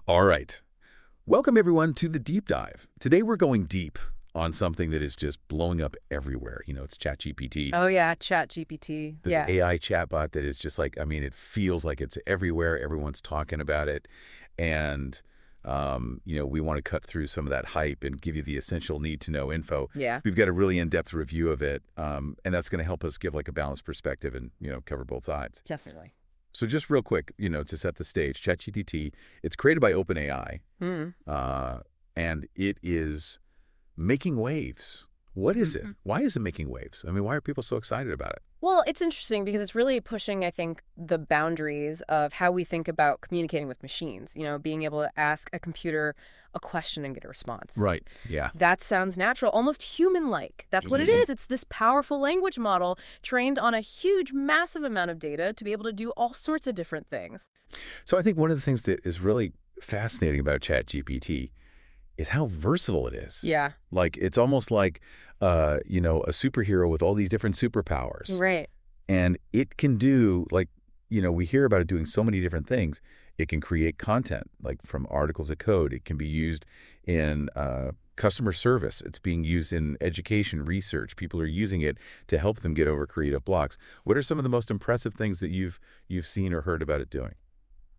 All right. Welcome, everyone, to the deep dive. Today, we're going deep on something that is just blowing up everywhere. It's ChatGPT, Oh yeah, ChatGPT. this Yeah. AI chatbot that is just like, it feels like it's everywhere. Everyone's talking about it. And, we want to cut through some of that hype and give you the essential need to know info. Yeah. We've got a really in-depth review of it, and that's going to help us give like a balanced perspective and, cover both sides. Definitely. So just real quick, to set the stage, ChatGPT, it's created by OpenAI, Hmm. uh, and it is making waves. What is it? Why is it making waves? Why are people so excited about it? Well, it's interesting because it's really pushing, I think, the boundaries of how we think about communicating with machines. Being able to ask a computer a question and get a response. Right. Yeah. That sounds natural, almost human-like. That's what it is. It's this powerful language model trained on a huge, massive amount of data to be able to do all sorts of different things. So I think one of the things that is really fascinating about ChatGPT is how versatile it is. Yeah. Like, it's almost like, a superhero with all these different superpowers. Right. And it can do, like, we hear about it doing so many different things. It can create content, like from articles of code. It can be used in customer service. It's being used in education, research. People are using it to help them get over creative blocks. What are some of the most impressive things that you've seen or heard about it doing?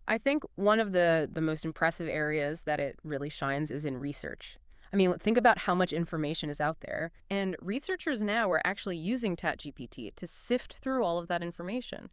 I think one of the most impressive areas that it really shines is in research. Think about how much information is out there. And researchers now are actually using ChatGPT to sift through all of that information.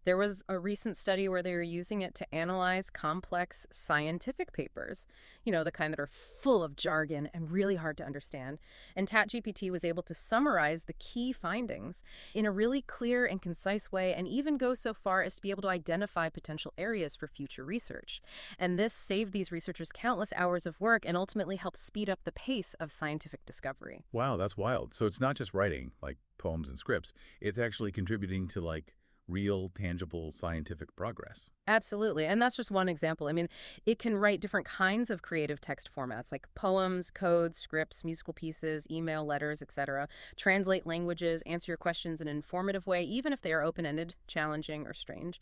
There was a recent study where they were using it to analyze complex scientific papers, the kind that are full of jargon and really hard to understand. And ChatGPT was able to summarize the key findings in a really clear and concise way, and even go so far as to be able to identify potential areas for future research. And this saved these researchers countless hours of work and ultimately helped speed up the pace of scientific discovery. Wow, that's wild. So it's not just writing like poems and scripts. It's actually contributing to like real, tangible scientific progress. Absolutely. And that's just one example. It can write different kinds of creative text formats like poems, codes, scripts, musical pieces, email, letters, etc. Translate languages, answer your questions in an informative way, even if they are open-ended, challenging, or strange.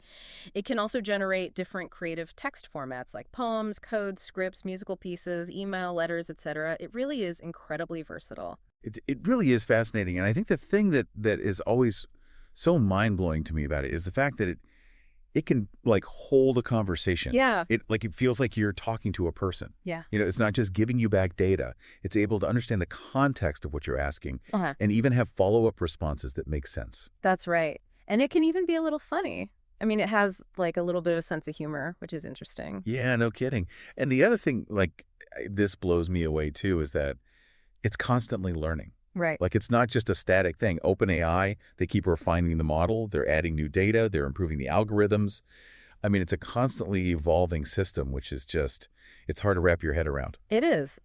It can also generate different creative text formats like poems, codes, scripts, musical pieces, email, letters, etc. It really is incredibly versatile. It really is fascinating. And I think the thing that is always so mind-blowing to me about it is the fact that it can like hold a conversation. Yeah. It feels like you're talking to a person. Yeah. It's not just giving you back data. It's able to understand the context of what you're asking Uh-huh. and even have follow-up responses that make sense. That's right. And it can even be a little funny. It has like a little bit of a sense of humor, which is interesting. Yeah, no kidding. And the other thing, like, this blows me away too, is that it's constantly learning. Right. Like, it's not just a static thing. OpenAI, they keep refining the model. They're adding new data. They're improving the algorithms. It's a constantly evolving system, which is just, it's hard to wrap your head around. It is.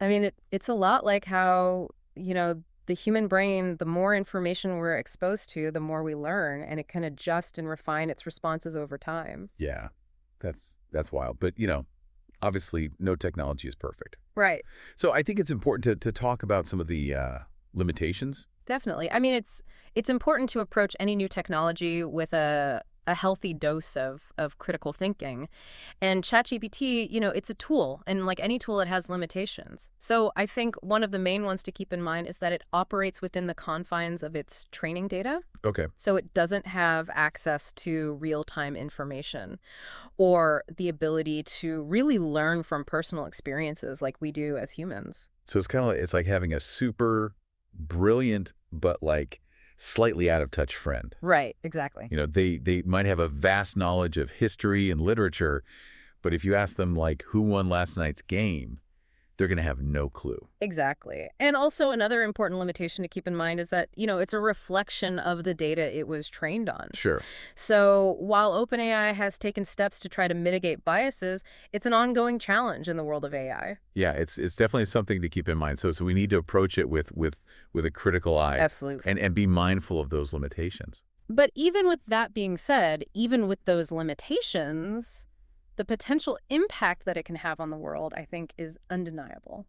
It's a lot like how, the human brain, the more information we're exposed to, the more we learn, and it can adjust and refine its responses over time. Yeah, that's wild. But, obviously no technology is perfect. Right. So I think it's important to talk about some of the limitations. Definitely. It's important to approach any new technology with a healthy dose of critical thinking. And ChatGPT, it's a tool, and like any tool, it has limitations. So I think one of the main ones to keep in mind is that it operates within the confines of its training data. Okay. So it doesn't have access to real-time information or the ability to really learn from personal experiences like we do as humans. So it's like having a super brilliant but like slightly out of touch friend. Right, exactly. They might have a vast knowledge of history and literature, but if you ask them like who won last night's game, they're going to have no clue. Exactly. And also another important limitation to keep in mind is that, it's a reflection of the data it was trained on. Sure. So while OpenAI has taken steps to try to mitigate biases, it's an ongoing challenge in the world of AI. Yeah, it's definitely something to keep in mind. So we need to approach it with a critical eye. Absolutely. And be mindful of those limitations. But even with that being said, even with those limitations, the potential impact that it can have on the world, I think, is undeniable.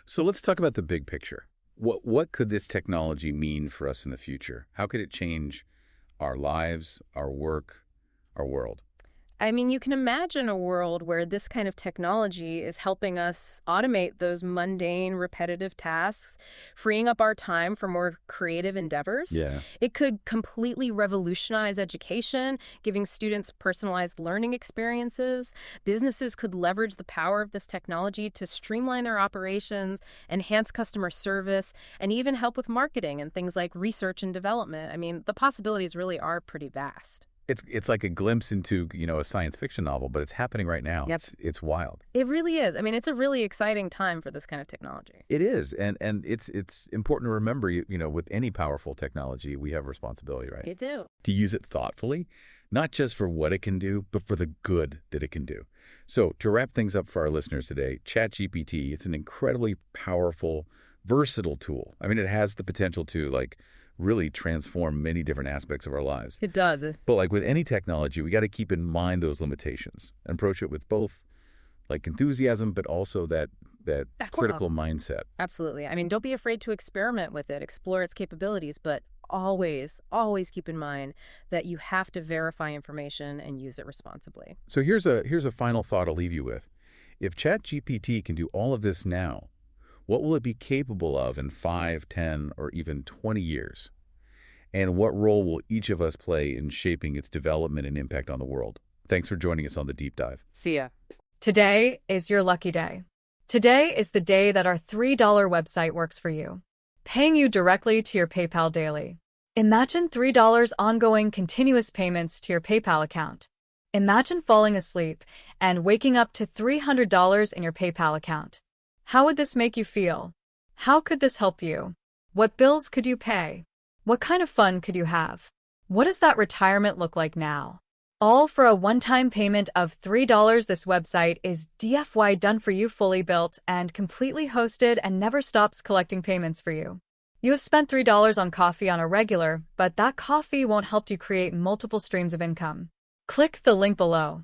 So let's talk about the big picture. What could this technology mean for us in the future? How could it change our lives, our work, our world? I mean, you can imagine a world where this kind of technology is helping us automate those mundane, repetitive tasks, freeing up our time for more creative endeavors. Yeah. It could completely revolutionize education, giving students personalized learning experiences. Businesses could leverage the power of this technology to streamline their operations, enhance customer service, and even help with marketing and things like research and development. I mean, the possibilities really are pretty vast. It's like a glimpse into, a science fiction novel, but it's happening right now. Yep. It's wild. It really is. I mean, it's a really exciting time for this kind of technology. It is, and it's important to remember, with any powerful technology, we have responsibility, right? You do. To use it thoughtfully, not just for what it can do, but for the good that it can do. So to wrap things up for our listeners today, ChatGPT, it's an incredibly powerful, versatile tool. I mean, it has the potential to really transform many different aspects of our lives. It does. But like with any technology, we got to keep in mind those limitations and approach it with both enthusiasm, but also that critical mindset. Absolutely. I mean, don't be afraid to experiment with it, explore its capabilities, but always, always keep in mind that you have to verify information and use it responsibly. So here's a final thought I'll leave you with. If ChatGPT can do all of this now, what will it be capable of in 5, 10, or even 20 years? And what role will each of us play in shaping its development and impact on the world? Thanks for joining us on the Deep Dive. See ya. Today is your lucky day. Today is the day that our $3 website works for you, paying you directly to your PayPal daily. Imagine $3 ongoing continuous payments to your PayPal account. Imagine falling asleep and waking up to $300 in your PayPal account. How would this make you feel? How could this help you? What bills could you pay? What kind of fun could you have? What does that retirement look like now? All for a one-time payment of $3. This website is DFY done for you, fully built and completely hosted, and never stops collecting payments for you. You have spent $3 on coffee on a regular, but that coffee won't help you create multiple streams of income. Click the link below.